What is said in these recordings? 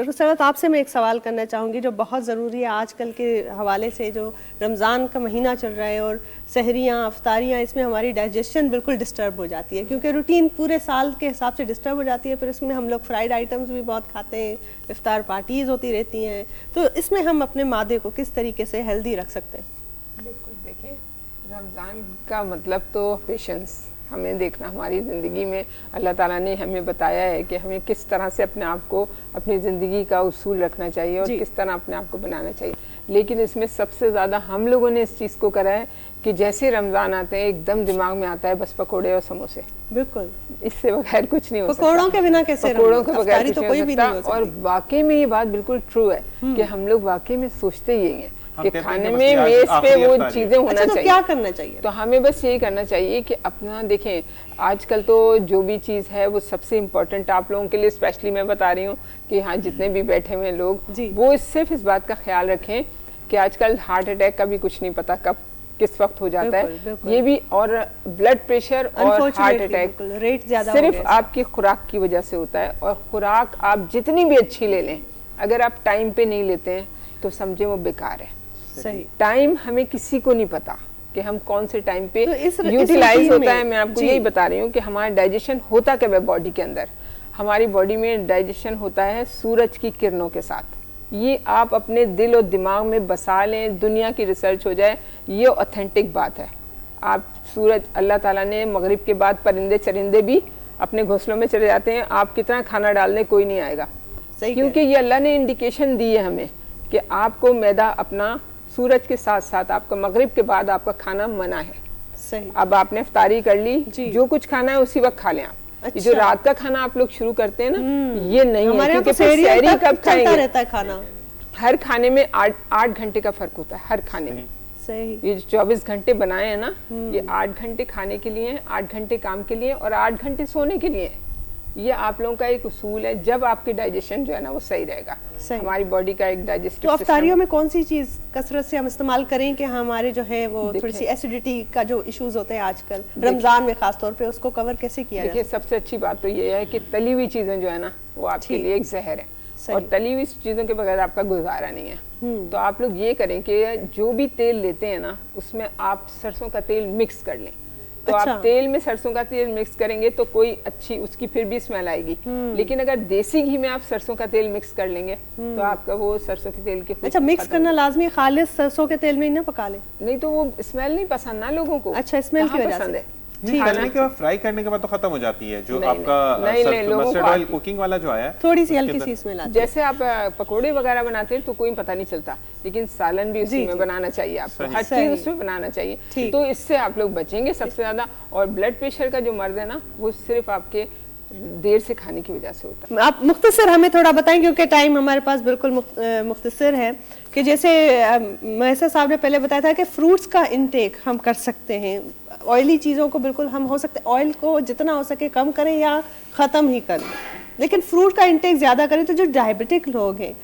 Doctor Syed आपसे मैं एक सवाल करना चाहूँगी जो बहुत ज़रूरी है आजकल के हवाले से, जो रमज़ान का महीना चल रहा है और सहरियाँ अफ्तारियाँ, इसमें हमारी डाइजेशन बिल्कुल डिस्टर्ब हो जाती है क्योंकि रूटीन पूरे साल के हिसाब से डिस्टर्ब हो जाती है। फिर इसमें हम लोग फ्राइड आइटम्स भी बहुत खाते हैं, इफ्तार पार्टीज़ होती रहती हैं, तो इसमें हम अपने मादे को किस तरीके से हेल्दी रख सकते हैं? बिल्कुल, देखिए रमज़ान का मतलब तो पेशेंस हमें देखना, हमारी ज़िंदगी में अल्लाह ताला ने हमें बताया है कि हमें किस तरह से अपने आप को, अपनी ज़िंदगी का उसूल रखना चाहिए और किस तरह अपने आप को बनाना चाहिए। लेकिन इसमें सबसे ज़्यादा हम लोगों ने इस चीज़ को करा है कि जैसे रमज़ान आते हैं एकदम दिमाग में आता है बस पकोड़े और समोसे। बिल्कुल, इससे बगैर कुछ नहीं हो सकता। पकोड़ों के बिना कैसे? पकोड़ों के बगैर तो कोई भी नहीं हो सकता। और वाकई में ये बात बिल्कुल ट्रू है कि हम लोग वाकई में सोचते ही हैं कि खाने में मेज पे वो चीजें होना चाहिए। तो क्या करना चाहिए? तो हमें बस यही करना चाहिए कि अपना देखें, आजकल तो जो भी चीज़ है वो सबसे इम्पोर्टेंट आप लोगों के लिए स्पेशली मैं बता रही हूँ कि हाँ, जितने भी बैठे हुए लोग वो सिर्फ इस बात का ख्याल रखें कि आजकल हार्ट अटैक का भी कुछ नहीं पता कब किस वक्त हो जाता है, ये भी, और ब्लड प्रेशर और हार्ट अटैक रेट ज्यादा सिर्फ आपकी खुराक की वजह से होता है। और खुराक आप जितनी भी अच्छी ले लें, अगर आप टाइम पे नहीं लेते हैं तो समझे वो बेकार है। सही टाइम हमें किसी को नहीं पता कि हम कौन से टाइम पे तो यूटिलाइज होता है। मैं आपको यही बता रही हूँ कि हमारा डाइजेशन होता क्या है बॉडी के अंदर। हमारी बॉडी में डाइजेशन होता है सूरज की किरणों के साथ। ये आप अपने दिल और दिमाग में बसा लें, दुनिया की रिसर्च हो जाए, ये ऑथेंटिक बात है। आप सूरज, अल्लाह ताला ने मगरिब के बाद परिंदे चरिंदे भी अपने घोंसलों में चले जाते हैं, आप कितना खाना डालने कोई नहीं आएगा, क्योंकि ये अल्लाह ने इंडिकेशन दी है हमें कि आपको मैदा अपना सूरज के साथ साथ आपका मगरिब के बाद आपका खाना मना है। सही। अब आपने इफ्तारी कर ली, जो कुछ खाना है उसी वक्त खा लें आप। अच्छा। जो रात का खाना आप लोग शुरू करते हैं ना, ये नहीं है, क्योंकि सहरी कब खाएंगे? रहता है खाना, हर खाने में 8 घंटे का फर्क होता है, हर खाने में। सही। ये जो 24 घंटे बनाए हैं ना, ये 8 घंटे खाने के लिए, 8 घंटे काम के लिए और 8 घंटे सोने के लिए। ये आप लोगों का एक उसूल है, जब आपकी डाइजेशन जो है ना वो सही रहेगा। हमारी बॉडी का एक डाइजेस्टिव तो अफ्तारियों में कौन सी चीज कसरत से हम इस्तेमाल करें कि हमारे जो है वो थोड़ी सी एसिडिटी का जो इश्यूज होते हैं आजकल रमजान में खास तौर पे, उसको कवर कैसे किया जाए? देखिए, सबसे अच्छी बात तो ये है कि तली हुई चीजें जो है ना वो आपके लिए एक जहर है, और तली हुई चीजों के बगैर आपका गुजारा नहीं है। तो आप लोग ये करें कि जो भी तेल लेते हैं ना, उसमें आप सरसों का तेल मिक्स कर लें। तो आप तेल में सरसों का तेल मिक्स करेंगे तो कोई अच्छी उसकी फिर भी स्मेल आएगी, लेकिन अगर देसी घी में आप सरसों का तेल मिक्स कर लेंगे तो आपका वो सरसों के तेल के अच्छा मिक्स करना लाजमी, खालिस सरसों के तेल में ही ना पका ले, नहीं तो वो स्मेल नहीं पसंद ना लोगों को। अच्छा, स्मेल की वजह से तलने के बाद फ्राई करने के बाद तो खत्म हो जाती है जो आपका मस्टर्ड ऑयल कुकिंग वाला जो आया, थोड़ी सी हल्की सी स्मेल आती है। जैसे आप पकोड़े वगैरह बनाते हैं तो कोई पता नहीं चलता, लेकिन सालन भी उसी में बनाना चाहिए आपको, हर चीज उसमें बनाना चाहिए, तो इससे आप लोग बचेंगे सबसे ज्यादा। और ब्लड प्रेशर का जो मर्ज है ना, वो सिर्फ आपके देर से खाने की वजह से होता है। आप मुख्तसर हमें थोड़ा बताएं, क्योंकि टाइम हमारे पास बिल्कुल मुख्तसर है, कि जैसे महेसा साहब ने पहले बताया था कि फ्रूट्स का इंटेक हम कर सकते हैं, ऑयली चीज़ों को बिल्कुल हम हो सकते ऑयल को जितना हो सके कम करें या ख़त्म ही कर लें, लेकिन फ्रूट का इंटेक ज़्यादा करें तो जो डायबिटिक लोग हैं,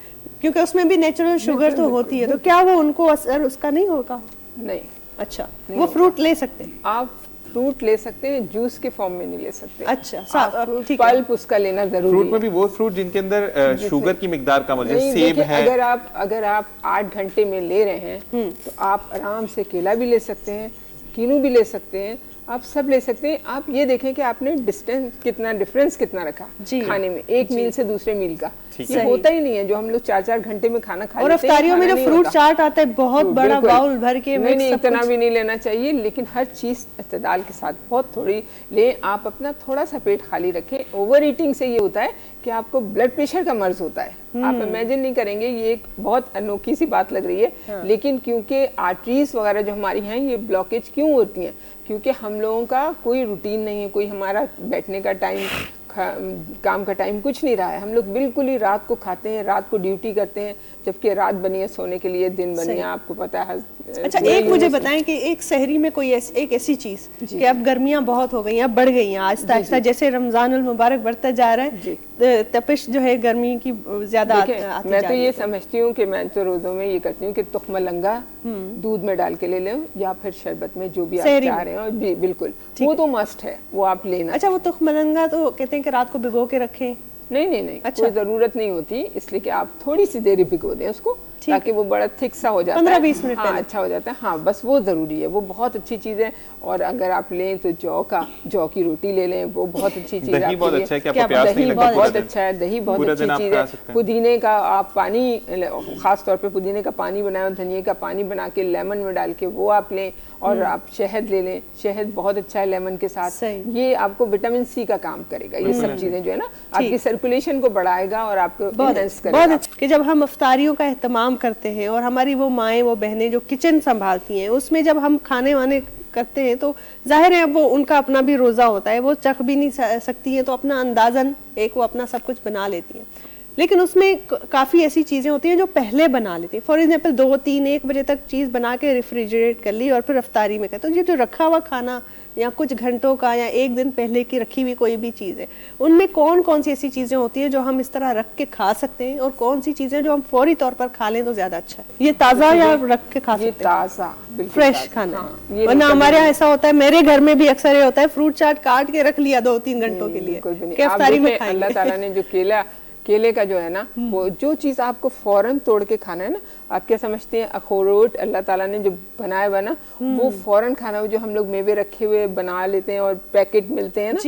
क्योंकि उसमें भी नेचुरल शुगर तो होती है, तो क्या वो उनको असर उसका नहीं होगा? नहीं। अच्छा, वो फ्रूट ले सकते हैं? आप फ्रूट ले सकते हैं, जूस के फॉर्म में नहीं ले सकते। अच्छा, पल्प उसका लेना जरूरी है। फ्रूट में भी वो फ्रूट जिनके अंदर शुगर की मिकदार कम हो, जैसे सेब है। अगर आप 8 घंटे में ले रहे हैं तो आप आराम से केला भी ले सकते हैं, कीनू भी ले सकते हैं, आप सब ले सकते हैं। आप ये देखें कि आपने डिफरेंस कितना रखा खाने में, एक मील से दूसरे मील का। ये होता ही नहीं है जो हम लोग 4-4 घंटे में खाना खा लेते हैं। और अफ्तारियों में जो फ्रूट चाट आता है बहुत बड़ा बाउल भर के, नहीं इतना भी नहीं लेना चाहिए, लेकिन हर चीज इत्तेदाल के साथ बहुत थोड़ी लें। आप अपना थोड़ा सा पेट खाली रखें। ओवर ईटिंग से ये होता है कि आपको ब्लड प्रेशर का मर्ज होता है। आप इमेजिन नहीं करेंगे, ये एक बहुत अनोखी सी बात लग रही है, लेकिन क्योंकि आर्टरीज वगैरह जो हमारी हैं ये ब्लॉकेज क्यों होती हैं, क्योंकि हम लोगों का कोई रूटीन नहीं है, कोई हमारा बैठने का टाइम, काम का टाइम कुछ नहीं रहा है। हम लोग बिल्कुल ही रात को खाते हैं, रात को ड्यूटी करते हैं, जबकि रात बनी है सोने के लिए, दिन बनी है आपको पता है। अच्छा, एक मुझे बताएं कि एक शहरी में कोई एक ऐसी चीज कि अब गर्मियां बहुत हो गई हैं, बढ़ गई हैं आहिस्ता आहिस्ता, जैसे रमजान उल मुबारक बढ़ता जा रहा है, तपिश जो है गर्मी की ज्यादा आती मैं तो ये समझती हूँ कि मैं तो रोजों में ये करती हूँ कि तुखमलंगा दूध में डाल के ले लें या फिर शरबत में, जो भी आप चाह रहे हैं, बिल्कुल वो तो मस्ट है, वो आप लेना। अच्छा, वो तुखमलंगा तो कहते हैं कि रात को भिगो के रखें, नहीं कोई जरूरत नहीं होती, इसलिए कि आप थोड़ी सी देर भिगो दें उसको ताकि वो बड़ा थिक सा हो जाता है, 15-20 मिनट हाँ, अच्छा हो जाता है। हाँ बस वो जरूरी है, वो बहुत अच्छी चीज है। और अगर आप लें तो जौ की रोटी ले लें, वो बहुत अच्छी चीज है। दही बहुत अच्छा है कि आपको प्यास नहीं लगता, बहुत अच्छा है, दही बहुत अच्छी चीज है। पुदीने का आप पानी, खास तौर पे पुदीने का पानी बनाए और धनिया का पानी बना के लेमन में डाल के वो आप लें, और आप शहद ले लें, शहद बहुत अच्छा है लेमन के साथ, ये आपको विटामिन सी का काम करेगा। ये सब चीजें जो है ना आपकी सर्कुलेशन को बढ़ाएगा और आपको एनहांस करेगा। बहुत अच्छा कि जब हम इफ्तारियों का एहतमाम करते हैं और हमारी वो माएँ वो बहनें जो किचन संभालती हैं, उसमें जब हम खाने वाने करते हैं तो जाहिर है अब वो उनका अपना भी रोज़ा होता है, वो चख भी नहीं सकती है, तो अपना अंदाजन एक वो अपना सब कुछ बना लेती हैं। लेकिन उसमें काफ़ी ऐसी चीज़ें होती हैं जो पहले बना लेती हैं। फॉर एग्जांपल 2, 3, 1 बजे तक चीज़ बना के रेफ्रिजरेट कर ली और फिर इफ्तारी में करते। तो ये जो रखा हुआ खाना या कुछ घंटों का या 1 दिन पहले की रखी हुई कोई भी चीज़ है, उनमें कौन कौन सी ऐसी चीज़ें होती हैं जो हम इस तरह रख के खा सकते हैं, और कौन सी चीज़ें जो हम फौरी तौर पर खा लें तो ज़्यादा अच्छा है? ये ताज़ा या रख के खा सकते हैं? ताज़ा, फ्रेश खाना। वरना हमारे यहाँ ऐसा होता है, मेरे घर में भी अक्सर ये होता है, फ्रूट चाट काट के रख लिया 2-3 घंटों के लिए कि इफ्तारी में खाएंगे। अल्लाह ताला ने जो केले का जो है ना, वो जो चीज आपको फौरन तोड़ के खाना है ना, आप क्या समझते हैं, अखरोट अल्लाह ताला ने जो बनाया हुआ ना, वो फौरन खाना, वो जो हम लोग मेवे रखे हुए बना लेते हैं और पैकेट मिलते हैं ना,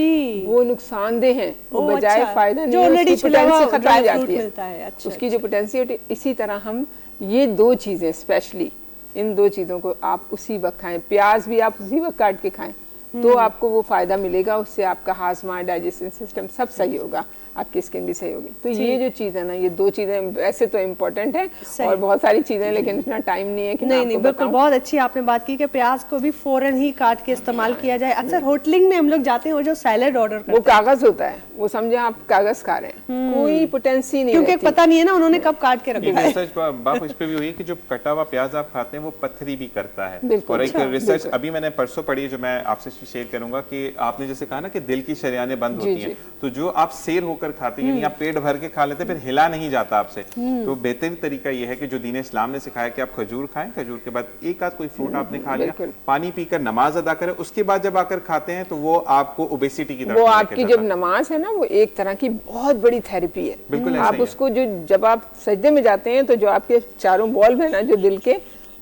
वो नुकसानदेह हैं, वो बजाय फायदा नहीं, उसकी पोटेंशियल खत्म हो जाती है, उसकी जो पोटेंशियल। इसी तरह हम ये 2 चीजें स्पेशली, इन 2 चीजों को आप उसी वक्त खाएं। प्याज भी आप उसी वक्त काट के खाएं तो आपको वो फायदा मिलेगा, उससे आपका हाजमा, डाइजेशन सिस्टम सब सही होगा, आपकी स्किन भी सही होगी। तो ये जो चीज है ना, ये 2 चीजें वैसे तो इम्पोर्टेंट है, और बहुत सारी चीजें, लेकिन इतना टाइम नहीं है कि नहीं बिल्कुल बहुत अच्छी आपने बात की कि प्याज को भी फौरन ही काट के इस्तेमाल किया जाए। अक्सर होटलिंग में हम लोग जाते हैं और जो सैलेड ऑर्डर करते हैं, वो कागज होता है, वो समझे आप कागज खा रहे हैं, कोई पोटेंसी नहीं, क्योंकि पता नहीं है ना उन्होंने कब काट के रखा है। रिसर्च बात इस पे भी हुई है कि जो कटा हुआ प्याज आप खाते हैं वो पत्थरी भी करता है। और एक रिसर्च अभी मैंने परसों पढ़ी है जो मैं आपसे शेयर करूंगा, कि आपने जैसे कहा ना कि दिल की शरियानें बंद होती हैं, तो जो आप सेर होकर खाते हैं या पेट भर के खा लेते हैं, फिर हिला नहीं जाता आपसे, तो बेहतरीन तरीका यह है कि जो दीन इस्लाम ने सिखाया कि आप खजूर खाएं, खजूर के बाद एक आध कोई फ्रूट आपने खा लिया, पानी पीकर नमाज अदा करें, उसके बाद जब आकर खाते हैं तो वो आपको ओबेसिटी की तरफ, वो आपकी जब नमाज है ना, वो एक तरह की बहुत बड़ी थेरेपी है। बिल्कुल आप उसको जो जब आप सजदे में जाते हैं तो जो आपके चारों बॉल्ब है ना जो दिल के,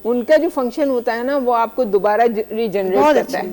उनका जो फंक्शन होता है ना, वो आपको दोबारा रिजनरेट करता है।